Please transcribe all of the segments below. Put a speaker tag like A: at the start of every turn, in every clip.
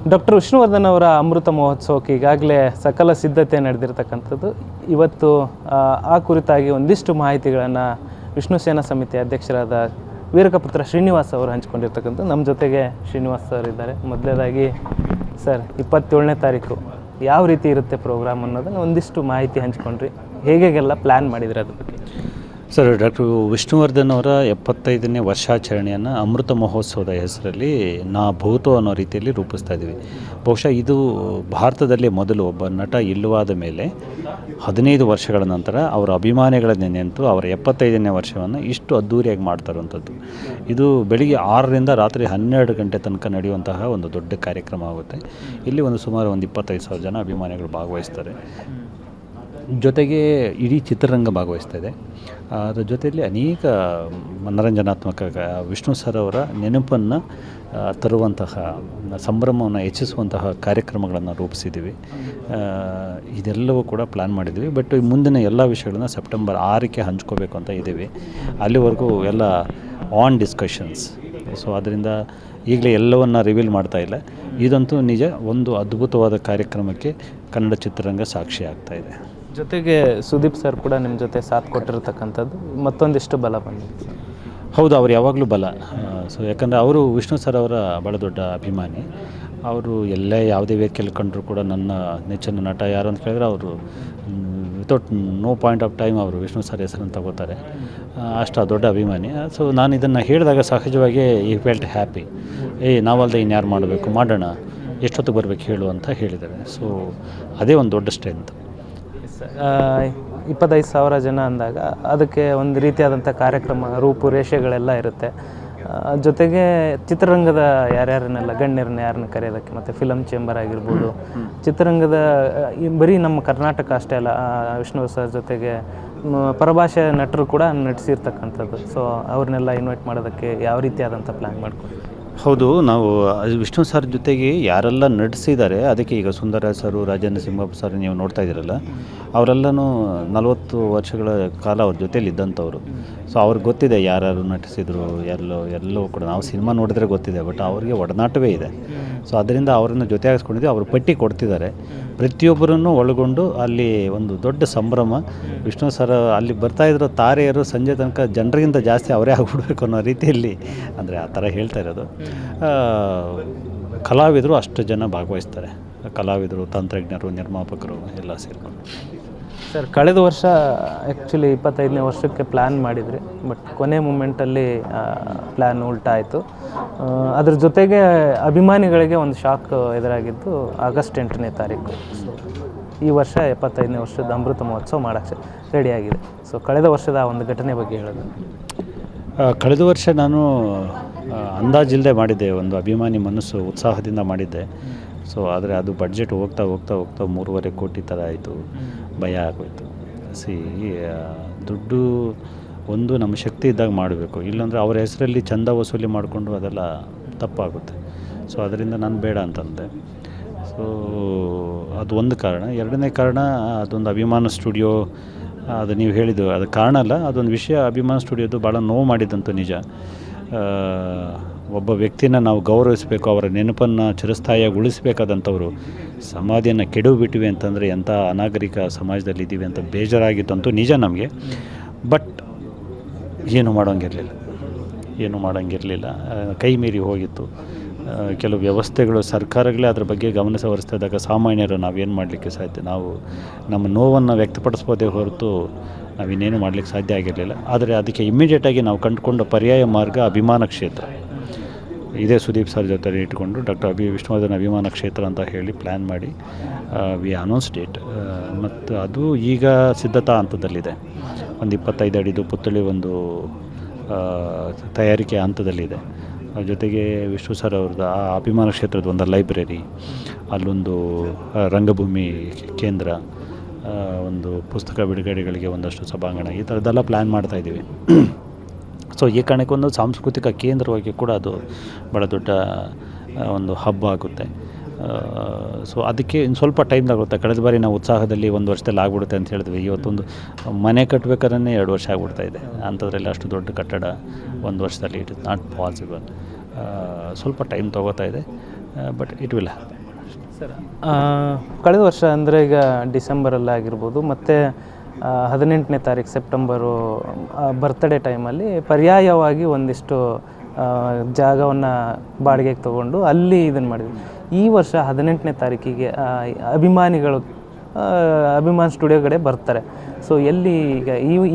A: Doctor Vishnuvardhan ಅವರ ಅಮೃತ ಮಹೋತ್ಸವಕ್ಕೆ ಈಗಾಗಲೇ ಸಕಲ ಸಿದ್ಧತೆ ನಡೆದಿರ್ತಕ್ಕಂಥದ್ದು. ಇವತ್ತು ಆ ಕುರಿತಾಗಿ ಒಂದಿಷ್ಟು ಮಾಹಿತಿಗಳನ್ನು ವಿಷ್ಣು ಸೇನಾ ಸಮಿತಿ ಅಧ್ಯಕ್ಷರಾದ ವೀರಕಪುತ್ರ ಶ್ರೀನಿವಾಸ್ ಅವರು ಹಂಚ್ಕೊಂಡಿರ್ತಕ್ಕಂಥದ್ದು. ನಮ್ಮ ಜೊತೆಗೆ ಶ್ರೀನಿವಾಸ್ ಸರ್ ಇದ್ದಾರೆ. ಮೊದಲನೇದಾಗಿ ಸರ್, 27ನೇ ತಾರೀಕು ಯಾವ ರೀತಿ ಇರುತ್ತೆ ಪ್ರೋಗ್ರಾಮ್ ಅನ್ನೋದನ್ನು ಒಂದಿಷ್ಟು ಮಾಹಿತಿ ಹಂಚ್ಕೊಂಡ್ರಿ. ಹೇಗೆಲ್ಲ ಪ್ಲ್ಯಾನ್ ಮಾಡಿದ್ರಿ ಅದ್ರ ಬಗ್ಗೆ?
B: ಸರ್, ಡಾಕ್ಟರ್ ವಿಷ್ಣುವರ್ಧನ್ ಅವರ 75ನೇ ವರ್ಷಾಚರಣೆಯನ್ನು ಅಮೃತ ಮಹೋತ್ಸವದ ಹೆಸರಲ್ಲಿ ನಾ ಭೂತೋ ಅನ್ನೋ ರೀತಿಯಲ್ಲಿ ರೂಪಿಸ್ತಾ ಇದ್ದೀವಿ. ಬಹುಶಃ ಇದು ಭಾರತದಲ್ಲಿ ಮೊದಲು ಒಬ್ಬ ನಟ ಇಲ್ಲವಾದ ಮೇಲೆ 15 ವರ್ಷಗಳ ನಂತರ ಅವರ ಅಭಿಮಾನಿಗಳನ್ನೇ ನೆನೆತು ಅವರ 75ನೇ ವರ್ಷವನ್ನು ಇಷ್ಟು ಅದ್ಧೂರಿಯಾಗಿ ಮಾಡ್ತಾರಂಥದ್ದು. ಇದು ಬೆಳಿಗ್ಗೆ 6ರಿಂದ ರಾತ್ರಿ 12 ಗಂಟೆ ತನಕ ನಡೆಯುವಂತಹ ಒಂದು ದೊಡ್ಡ ಕಾರ್ಯಕ್ರಮ ಆಗುತ್ತೆ. ಇಲ್ಲಿ ಸುಮಾರು 25,000 ಜನ ಅಭಿಮಾನಿಗಳು ಭಾಗವಹಿಸ್ತಾರೆ. ಜೊತೆಗೆ ಇಡೀ ಚಿತ್ರರಂಗ ಭಾಗವಹಿಸ್ತಾ ಇದೆ. ಅದರ ಜೊತೆಯಲ್ಲಿ ಅನೇಕ ಮನರಂಜನಾತ್ಮಕ ವಿಷ್ಣು ಸರ್ ಅವರ ನೆನಪನ್ನು ತರುವಂತಹ, ಸಂಭ್ರಮವನ್ನು ಹೆಚ್ಚಿಸುವಂತಹ ಕಾರ್ಯಕ್ರಮಗಳನ್ನು ರೂಪಿಸಿದ್ದೀವಿ. ಇದೆಲ್ಲವೂ ಕೂಡ ಪ್ಲ್ಯಾನ್ ಮಾಡಿದ್ದೀವಿ. ಬಟ್ ಮುಂದಿನ ಎಲ್ಲ ವಿಷಯಗಳನ್ನ ಸೆಪ್ಟೆಂಬರ್ 6ಕ್ಕೆ ಹಂಚ್ಕೋಬೇಕು ಅಂತ ಇದ್ದೀವಿ. ಅಲ್ಲಿವರೆಗೂ ಎಲ್ಲ ಆನ್ ಡಿಸ್ಕಷನ್ಸ್. ಸೊ ಅದರಿಂದ ಈಗಲೇ ಎಲ್ಲವನ್ನು ರಿವೀಲ್ ಮಾಡ್ತಾ ಇಲ್ಲ. ಇದಂತೂ ನಿಜ, ಒಂದು ಅದ್ಭುತವಾದ ಕಾರ್ಯಕ್ರಮಕ್ಕೆ ಕನ್ನಡ ಚಿತ್ರರಂಗ ಸಾಕ್ಷಿ ಆಗ್ತಾ ಇದೆ.
A: ಜೊತೆಗೆ ಸುದೀಪ್ ಸರ್ ಕೂಡ ನಿಮ್ಮ ಜೊತೆ ಸಾಥ್ ಕೊಟ್ಟಿರ್ತಕ್ಕಂಥದ್ದು ಮತ್ತೊಂದಿಷ್ಟು ಬಲ ಬಂದಿದೆ.
B: ಹೌದು, ಅವ್ರು ಯಾವಾಗಲೂ ಬಲ. ಸೊ ಯಾಕಂದರೆ ಅವರು ವಿಷ್ಣು ಸರ್ ಅವರ ಭಾಳ ದೊಡ್ಡ ಅಭಿಮಾನಿ. ಅವರು ಎಲ್ಲೇ ಯಾವುದೇ ವೇದಿಕೆಯಲ್ಲಿ ಕಂಡರೂ ಕೂಡ ನನ್ನ ನೆಚ್ಚಿನ ನಟ ಯಾರು ಅಂತ ಕೇಳಿದ್ರೆ ಅವರು without no point of time ಅವರು ವಿಷ್ಣು ಸರ್ ಹೆಸರನ್ನು ತಗೋತಾರೆ. ಅಷ್ಟು ದೊಡ್ಡ ಅಭಿಮಾನಿ. ಸೊ ನಾನು ಇದನ್ನು ಹೇಳಿದಾಗ ಸಹಜವಾಗಿ ಈ ಫೆಲ್ಟ್ ಹ್ಯಾಪಿ. ನಾವಲ್ಲದೆ ಇನ್ಯಾರು ಮಾಡಬೇಕು, ಮಾಡೋಣ, ಎಷ್ಟೊತ್ತು ಬರಬೇಕು ಹೇಳು ಅಂತ ಹೇಳಿದ್ದಾರೆ. ಸೊ ಅದೇ ಒಂದು ದೊಡ್ಡ ಸ್ಟ್ರೆಂತ್.
A: 25,000 ಜನ ಅಂದಾಗ ಅದಕ್ಕೆ ಒಂದು ರೀತಿಯಾದಂಥ ಕಾರ್ಯಕ್ರಮ ರೂಪುರೇಷೆಗಳೆಲ್ಲ ಇರುತ್ತೆ. ಜೊತೆಗೆ ಚಿತ್ರರಂಗದ ಯಾರ್ಯಾರನ್ನೆಲ್ಲ ಗಣ್ಯರನ್ನ ಯಾರನ್ನ ಕರೆಯೋದಕ್ಕೆ, ಮತ್ತು ಫಿಲಮ್ ಚೇಂಬರ್ ಆಗಿರ್ಬೋದು, ಚಿತ್ರರಂಗದ ಬರೀ ನಮ್ಮ ಕರ್ನಾಟಕ ಅಷ್ಟೇ ಅಲ್ಲ, ವಿಷ್ಣು ಸರ್ ಜೊತೆಗೆ ಪರಭಾಷೆ ನಟರು ಕೂಡ ನಟಿಸಿರ್ತಕ್ಕಂಥದ್ದು. ಸೊ ಅವ್ರನ್ನೆಲ್ಲ ಇನ್ವೈಟ್ ಮಾಡೋದಕ್ಕೆ ಯಾವ ರೀತಿಯಾದಂಥ ಪ್ಲ್ಯಾನ್ ಮಾಡ್ಕೊಂಡು?
B: ಹೌದು, ನಾವು ವಿಷ್ಣು ಸರ್ ಜೊತೆಗೆ ಯಾರೆಲ್ಲ ನಟಿಸಿದ್ದಾರೆ ಅದಕ್ಕೆ ಈಗ ಸುಂದರ ಸರು, ರಾಜೇಂದ್ರ ಸಿಂಹಪ್ಪ ಸರ್ ನೀವು ನೋಡ್ತಾ ಇದ್ದೀರಲ್ಲ, ಅವರೆಲ್ಲನೂ 40 ವರ್ಷಗಳ ಕಾಲ ಅವ್ರ ಜೊತೇಲಿ ಇದ್ದಂಥವ್ರು. ಸೊ ಅವ್ರಿಗೆ ಗೊತ್ತಿದೆ ಯಾರ್ಯಾರು ನಟಿಸಿದ್ರು, ಎಲ್ಲವೂ ಕೂಡ ನಾವು ಸಿನಿಮಾ ನೋಡಿದ್ರೆ ಗೊತ್ತಿದೆ. ಬಟ್ ಅವ್ರಿಗೆ ಒಡನಾಟವೇ ಇದೆ. ಸೊ ಅದರಿಂದ ಅವರನ್ನು ಜೊತೆ ಹಾಕಿಸ್ಕೊಂಡಿದ್ದೆ. ಅವರು ಪಟ್ಟಿ ಕೊಡ್ತಿದ್ದಾರೆ. ಪ್ರತಿಯೊಬ್ಬರನ್ನು ಒಳಗೊಂಡು ಅಲ್ಲಿ ಒಂದು ದೊಡ್ಡ ಸಂಭ್ರಮ. ವಿಷ್ಣು ಸರ್ ಅಲ್ಲಿ ಬರ್ತಾಯಿದ್ರು ತಾರೆಯರು ಸಂಜೆ ತನಕ ಜನರಿಗಿಂತ ಜಾಸ್ತಿ ಅವರೇ ಆಗಿಬಿಡ್ಬೇಕು ಅನ್ನೋ ರೀತಿಯಲ್ಲಿ, ಅಂದರೆ ಆ ಥರ ಹೇಳ್ತಾ ಇರೋದು. ಕಲಾವಿದರು ಅಷ್ಟು ಜನ ಭಾಗವಹಿಸ್ತಾರೆ. ಕಲಾವಿದರು, ತಂತ್ರಜ್ಞರು, ನಿರ್ಮಾಪಕರು ಎಲ್ಲ ಸೇರಿಕೊಂಡು.
A: ಸರ್, ಕಳೆದ ವರ್ಷ ಆ್ಯಕ್ಚುಲಿ 25ನೇ ವರ್ಷಕ್ಕೆ ಪ್ಲ್ಯಾನ್ ಮಾಡಿದ್ರಿ. ಬಟ್ ಕೊನೆ ಮೂಮೆಂಟಲ್ಲಿ ಪ್ಲ್ಯಾನ್ ಉಲ್ಟಾ ಆಯಿತು. ಅದ್ರ ಜೊತೆಗೆ ಅಭಿಮಾನಿಗಳಿಗೆ ಒಂದು ಶಾಕ್ ಎದುರಾಗಿದ್ದು ಆಗಸ್ಟ್ 8ನೇ ತಾರೀಕು. ಸೊ ಈ ವರ್ಷ 75ನೇ ವರ್ಷದ ಅಮೃತ ಮಹೋತ್ಸವ ಮಾಡೋಕ್ಕೆ ರೆಡಿಯಾಗಿದೆ. ಸೊ ಕಳೆದ ವರ್ಷದ ಆ ಒಂದು ಘಟನೆ ಬಗ್ಗೆ ಹೇಳೋದು.
B: ಕಳೆದ ವರ್ಷ ನಾನು ಅಂದಾಜಿಲ್ಲದೆ ಮಾಡಿದ್ದೆ. ಒಂದು ಅಭಿಮಾನಿ ಮನಸ್ಸು ಉತ್ಸಾಹದಿಂದ ಮಾಡಿದ್ದೆ. ಸೊ ಆದರೆ ಅದು ಬಡ್ಜೆಟ್ ಹೋಗ್ತಾ 3.5 ಕೋಟಿ ಥರ ಆಯಿತು. ಭಯ ಆಗೋಯ್ತು. ದುಡ್ಡು ಒಂದು ನಮ್ಮ ಶಕ್ತಿ ಇದ್ದಾಗ ಮಾಡಬೇಕು, ಇಲ್ಲಾಂದರೆ ಅವರ ಹೆಸರಲ್ಲಿ ಚಂದ ವಸೂಲಿ ಮಾಡಿಕೊಂಡು ಅದೆಲ್ಲ ತಪ್ಪಾಗುತ್ತೆ. ಸೊ ಅದರಿಂದ ನಾನು ಬೇಡ ಅಂತಂದೆ. ಸೊ ಅದು ಒಂದು ಕಾರಣ. ಎರಡನೇ ಕಾರಣ, ಅದೊಂದು ಅಭಿಮಾನ ಸ್ಟುಡಿಯೋ, ಅದು ನೀವು ಹೇಳಿದ್ದು ಅದು ಕಾರಣ ಅಲ್ಲ, ಅದೊಂದು ವಿಷಯ. ಅಭಿಮಾನ ಸ್ಟುಡಿಯೋದು ಭಾಳ ನೋವು ಮಾಡಿದ್ದಂತೂ ನಿಜ. ಒಬ್ಬ ವ್ಯಕ್ತಿನ ನಾವು ಗೌರವಿಸಬೇಕು, ಅವರ ನೆನಪನ್ನು ಚಿರಸ್ಥಾಯಿಯಾಗಿ ಉಳಿಸಬೇಕಾದಂಥವ್ರು ಸಮಾಧಿಯನ್ನು ಕೆಡವಿಬಿಟ್ಟಿವೆ ಅಂತಂದರೆ ಎಂಥ ಅನಾಗರಿಕ ಸಮಾಜದಲ್ಲಿ ಇದ್ದೀವಿ ಅಂತ ಬೇಜಾರಾಗಿತ್ತಂತೂ ನಿಜ ನಮಗೆ. ಬಟ್ ಏನು ಮಾಡೋಂಗಿರಲಿಲ್ಲ. ಕೈ ಮೀರಿ ಹೋಗಿತ್ತು. ಕೆಲವು ವ್ಯವಸ್ಥೆಗಳು, ಸರ್ಕಾರಗಳೇ ಅದ್ರ ಬಗ್ಗೆ ಗಮನ ಹರಿಸಿದಾಗ ಸಾಮಾನ್ಯರು ನಾವೇನು ಮಾಡಲಿಕ್ಕೆ ಸಾಧ್ಯ? ನಾವು ನಮ್ಮ ನೋವನ್ನು ವ್ಯಕ್ತಪಡಿಸ್ಬೋದೇ ಹೊರತು ನಾವಿನ್ನೇನು ಮಾಡಲಿಕ್ಕೆ ಸಾಧ್ಯ ಆಗಿರಲಿಲ್ಲ. ಆದರೆ ಅದಕ್ಕೆ ಇಮ್ಮಿಡಿಯೇಟಾಗಿ ನಾವು ಕಂಡುಕೊಂಡ ಪರ್ಯಾಯ ಮಾರ್ಗ ಅಭಿಮಾನ ಕ್ಷೇತ್ರ. ಇದೇ ಸುದೀಪ್ ಸರ್ ಜೊತೆ ಇಟ್ಕೊಂಡು ಡಾಕ್ಟರ್ ವಿಷ್ಣುವರ್ಧನ್ ಅಭಿಮಾನ ಕ್ಷೇತ್ರ ಅಂತ ಹೇಳಿ ಪ್ಲ್ಯಾನ್ ಮಾಡಿ ವಿ ಅನೌನ್ಸ್ ಡೇಟ್. ಮತ್ತು ಅದು ಈಗ ಸಿದ್ಧತಾ ಹಂತದಲ್ಲಿದೆ. ಒಂದು 25 ಅಡಿದು ಪುತ್ಥಳಿ ಒಂದು ತಯಾರಿಕೆ ಹಂತದಲ್ಲಿದೆ. ಜೊತೆಗೆ ವಿಷ್ಣು ಸರ್ ಅವ್ರದ್ದು ಆ ಅಭಿಮಾನ ಕ್ಷೇತ್ರದ ಒಂದು ಲೈಬ್ರರಿ, ಅಲ್ಲೊಂದು ರಂಗಭೂಮಿ ಕೇಂದ್ರ, ಒಂದು ಪುಸ್ತಕ ಬಿಡುಗಡೆಗಳಿಗೆ ಒಂದಷ್ಟು ಸಭಾಂಗಣ, ಈ ಥರದ್ದೆಲ್ಲ ಪ್ಲ್ಯಾನ್ ಮಾಡ್ತಾಯಿದ್ದೀವಿ. ಸೊ ಈ ಕಾರಣಕ್ಕೆ ಒಂದು ಸಾಂಸ್ಕೃತಿಕ ಕೇಂದ್ರವಾಗಿ ಕೂಡ ಅದು ಭಾಳ ದೊಡ್ಡ ಒಂದು ಹಬ್ಬ ಆಗುತ್ತೆ. ಸೊ ಅದಕ್ಕೆ ಇನ್ನು ಸ್ವಲ್ಪ ಟೈಮ್ ತಗೊಳುತ್ತೆ. ಕಳೆದ ಬಾರಿ ನಾವು ಉತ್ಸಾಹದಲ್ಲಿ 1 ವರ್ಷದಲ್ಲಿ ಆಗ್ಬಿಡುತ್ತೆ ಅಂತ ಹೇಳಿದ್ವಿ. ಇವತ್ತೊಂದು ಮನೆ ಕಟ್ಟಬೇಕಾದ್ರೆ 2 ವರ್ಷ ಆಗ್ಬಿಡ್ತಾ ಇದೆ. ಅಂಥದ್ರಲ್ಲಿ ಅಷ್ಟು ದೊಡ್ಡ ಕಟ್ಟಡ 1 ವರ್ಷದಲ್ಲಿ ಇಟ್ ಇಸ್ ನಾಟ್ ಪಾಸಿಬಲ್. ಸ್ವಲ್ಪ ಟೈಮ್ ತೊಗೋತಾ ಇದೆ. But it will happen.
A: Sir ಕಳೆದ ವರ್ಷ ಅಂದರೆ ಈಗ ಡಿಸೆಂಬರಲ್ಲಾಗಿರ್ಬೋದು ಮತ್ತು 18ನೇ ತಾರೀಕು ಸೆಪ್ಟೆಂಬರು ಬರ್ತ್ಡೇ ಟೈಮಲ್ಲಿ ಪರ್ಯಾಯವಾಗಿ ಒಂದಿಷ್ಟು ಜಾಗವನ್ನು ಬಾಡಿಗೆಗೆ ತೊಗೊಂಡು ಅಲ್ಲಿ ಇದನ್ನು ಮಾಡಿದ್ವಿ. ಈ ವರ್ಷ 18ನೇ ತಾರೀಕಿಗೆ ಅಭಿಮಾನಿಗಳು ಅಭಿಮಾನ್ ಸ್ಟುಡಿಯೋ ಕಡೆ ಬರ್ತಾರೆ. ಸೊ ಎಲ್ಲಿ ಈಗ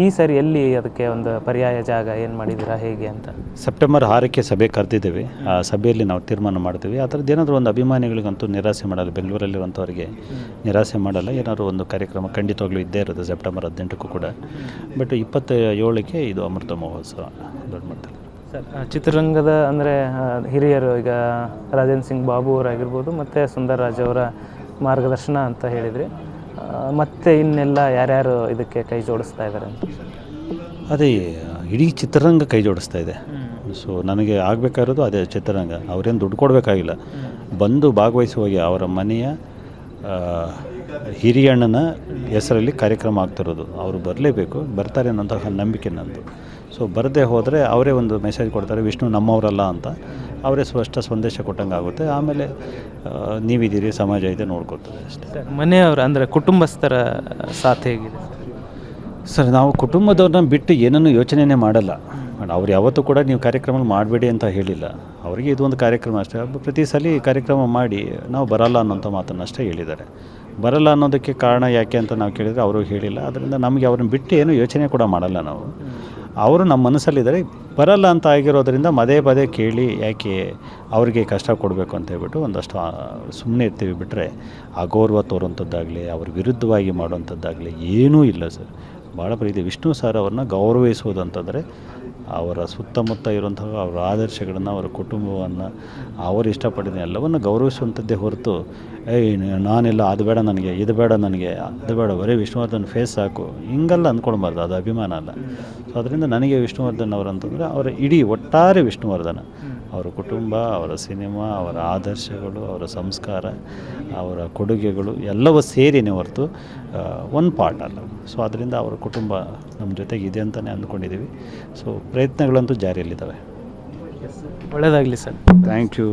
A: ಈ ಸರಿ ಎಲ್ಲಿ ಅದಕ್ಕೆ ಒಂದು ಪರ್ಯಾಯ ಜಾಗ ಏನು ಮಾಡಿದ್ದೀರಾ ಹೇಗೆ ಅಂತ?
B: ಸೆಪ್ಟೆಂಬರ್ 6ಕ್ಕೆ ಸಭೆ ಕರೆದಿದ್ದೇವೆ. ಆ ಸಭೆಯಲ್ಲಿ ನಾವು ತೀರ್ಮಾನ ಮಾಡ್ತೀವಿ. ಆ ಥರದ್ದು ಏನಾದರೂ ಒಂದು ಅಭಿಮಾನಿಗಳಿಗಂತೂ ನಿರಾಸೆ ಮಾಡಲ್ಲ, ಬೆಂಗಳೂರಲ್ಲಿರುವಂಥವ್ರಿಗೆ ನಿರಾಸೆ ಮಾಡಲ್ಲ. ಏನಾದರೂ ಒಂದು ಕಾರ್ಯಕ್ರಮ ಖಂಡಿತವಾಗ್ಲೂ ಇದ್ದೇ ಇರುತ್ತೆ ಸೆಪ್ಟೆಂಬರ್ 18ಕ್ಕೂ ಕೂಡ. ಬಟ್ 27ಕ್ಕೆ ಇದು ಅಮೃತ ಮಹೋತ್ಸವ ದೊಡ್ಡ ಮಟ್ಟದಲ್ಲಿ.
A: ಸರ್ ಚಿತ್ರರಂಗದ ಅಂದರೆ ಹಿರಿಯರು ಈಗ ರಾಜೇಂದ್ರ ಸಿಂಗ್ ಬಾಬು ಅವರಾಗಿರ್ಬೋದು ಮತ್ತು ಸುಂದರ್ ರಾಜ್ ಅವರ ಮಾರ್ಗದರ್ಶನ ಅಂತ ಹೇಳಿದ್ರಿ, ಮತ್ತು ಇನ್ನೆಲ್ಲ ಯಾರ್ಯಾರು ಇದಕ್ಕೆ ಕೈ ಜೋಡಿಸ್ತಾ ಇದ್ದಾರೆ ಅಂತ?
B: ಅದೇ ಇಡೀ ಚಿತ್ರರಂಗ ಕೈ ಜೋಡಿಸ್ತಾ ಇದೆ. ಸೊ ನನಗೆ ಆಗಬೇಕಾಗಿರೋದು ಅದೇ ಚಿತ್ರರಂಗ. ಅವರೇನು ದುಡ್ಡು ಕೊಡಬೇಕಾಗಿಲ್ಲ, ಬಂದು ಭಾಗವಹಿಸುವಾಗೆ ಅವರ ಮನೆಯ ಹಿರಿಯಣ್ಣನ ಹೆಸರಲ್ಲಿ ಕಾರ್ಯಕ್ರಮ ಆಗ್ತಿರೋದು. ಅವರು ಬರಲೇಬೇಕು, ಬರ್ತಾರೆ ಅನ್ನೋಂತಹ ನಂಬಿಕೆ ನಂದು. ಸೊ ಬರದೇ ಹೋದರೆ ಅವರೇ ಒಂದು ಮೆಸೇಜ್ ಕೊಡ್ತಾರೆ, ವಿಷ್ಣು ನಮ್ಮವರಲ್ಲ ಅಂತ ಅವರೇ ಸ್ಪಷ್ಟ ಸಂದೇಶ ಕೊಟ್ಟಂಗೆ ಆಗುತ್ತೆ. ಆಮೇಲೆ ನೀವಿದ್ದೀರಿ, ಸಮಾಜ ಇದೆ, ನೋಡ್ಕೊಳ್ತದೆ ಅಷ್ಟೇ.
A: ಮನೆಯವರು ಅಂದರೆ ಕುಟುಂಬಸ್ಥರ ಸಾಥ್ ಹೇಗಿದೆ
B: ಸರ್? ನಾವು ಕುಟುಂಬದವ್ರನ್ನ ಬಿಟ್ಟು ಏನನ್ನೂ ಯೋಚನೆಯೇ ಮಾಡಲ್ಲ. ಅವ್ರು ಯಾವತ್ತೂ ಕೂಡ ನೀವು ಕಾರ್ಯಕ್ರಮ ಮಾಡಬೇಡಿ ಅಂತ ಹೇಳಿಲ್ಲ. ಅವರಿಗೆ ಇದು ಒಂದು ಕಾರ್ಯಕ್ರಮ ಅಷ್ಟೇ. ಪ್ರತಿ ಸಲ ಕಾರ್ಯಕ್ರಮ ಮಾಡಿ ನಾವು ಬರಲ್ಲ ಅನ್ನೋಂಥ ಮಾತನ್ನು ಅಷ್ಟೇ ಹೇಳಿದ್ದಾರೆ. ಬರಲ್ಲ ಅನ್ನೋದಕ್ಕೆ ಕಾರಣ ಯಾಕೆ ಅಂತ ನಾವು ಕೇಳಿದರೆ ಅವರು ಹೇಳಿಲ್ಲ. ಅದರಿಂದ ನಮಗೆ ಅವ್ರನ್ನ ಬಿಟ್ಟು ಏನೂ ಯೋಚನೆ ಕೂಡ ಮಾಡಲ್ಲ ನಾವು. ಅವರು ನಮ್ಮ ಮನಸ್ಸಲ್ಲಿದ್ದಾರೆ. ಬರಲ್ಲ ಅಂತ ಆಗಿರೋದ್ರಿಂದ ಪದೇ ಕೇಳಿ ಯಾಕೆ ಅವರಿಗೆ ಕಷ್ಟ ಕೊಡಬೇಕು ಅಂತ ಹೇಳ್ಬಿಟ್ಟು ಒಂದಷ್ಟು ಸುಮ್ಮನೆ ಇರ್ತೀವಿ. ಬಿಟ್ಟರೆ ಅಗೌರವ ತೋರುವಂಥದ್ದಾಗಲಿ ಅವ್ರ ವಿರುದ್ಧವಾಗಿ ಮಾಡುವಂಥದ್ದಾಗಲಿ ಏನೂ ಇಲ್ಲ ಸರ್. ಭಾಳ ಪ್ರೀತಿ ವಿಷ್ಣು ಸರ್ ಅವ್ರನ್ನ ಗೌರವಿಸುವುದು ಅಂತಂದರೆ ಅವರ ಸುತ್ತಮುತ್ತ ಇರುವಂತಹ ಅವರ ಆದರ್ಶಗಳನ್ನು, ಅವರ ಕುಟುಂಬವನ್ನು, ಅವರು ಇಷ್ಟಪಟ್ಟಿದ್ದ ಎಲ್ಲವನ್ನು ಗೌರವಿಸುವಂಥದ್ದೇ ಹೊರತು ನಾನೆಲ್ಲ ಅದು ಬೇಡ ನನಗೆ, ಇದು ಬೇಡ ನನಗೆ, ಅದು ಬೇಡ, ಬರೀ ವಿಷ್ಣುವರ್ಧನ್ ಫೇಸ್ ಸಾಕು ಹಿಂಗೆಲ್ಲ ಅಂದ್ಕೊಳ್ಬಾರ್ದು. ಅದು ಅಭಿಮಾನ ಅಲ್ಲ. ಸೊ ಅದರಿಂದ ನನಗೆ ವಿಷ್ಣುವರ್ಧನ್ ಅವರಂತಂದರೆ ಅವರ ಇಡೀ ಒಟ್ಟಾರೆ ವಿಷ್ಣುವರ್ಧನ, ಅವರ ಕುಟುಂಬ, ಅವರ ಸಿನಿಮಾ, ಅವರ ಆದರ್ಶಗಳು, ಅವರ ಸಂಸ್ಕಾರ, ಅವರ ಕೊಡುಗೆಗಳು ಎಲ್ಲವೂ ಸೇರಿನೇ ಹೊರತು ಒಂದು ಪಾರ್ಟ್ ಅಲ್ಲ. ಸೊ ಅದರಿಂದ ಅವರ ಕುಟುಂಬ ನಮ್ಮ ಜೊತೆಗೆ ಇದೆ ಅಂತಲೇ ಅಂದ್ಕೊಂಡಿದ್ದೀವಿ. ಸೊ ಪ್ರಯತ್ನಗಳಂತೂ ಜಾರಿಯಲ್ಲಿದ್ದಾವೆ.
A: ಒಳ್ಳೆಯದಾಗಲಿ ಸರ್.
B: Thank you.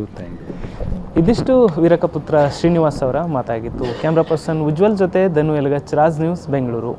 A: ಇದಿಷ್ಟು ವೀರಕಪುತ್ರ ಶ್ರೀನಿವಾಸ್ ಅವರ ಮಾತಾಗಿತ್ತು. ಕ್ಯಾಮ್ರಾ ಪರ್ಸನ್ ಉಜ್ವಲ್ ಜೊತೆ ಧನು ಎಲಗಚ್, ರಾಜ್ ನ್ಯೂಸ್, ಬೆಂಗಳೂರು.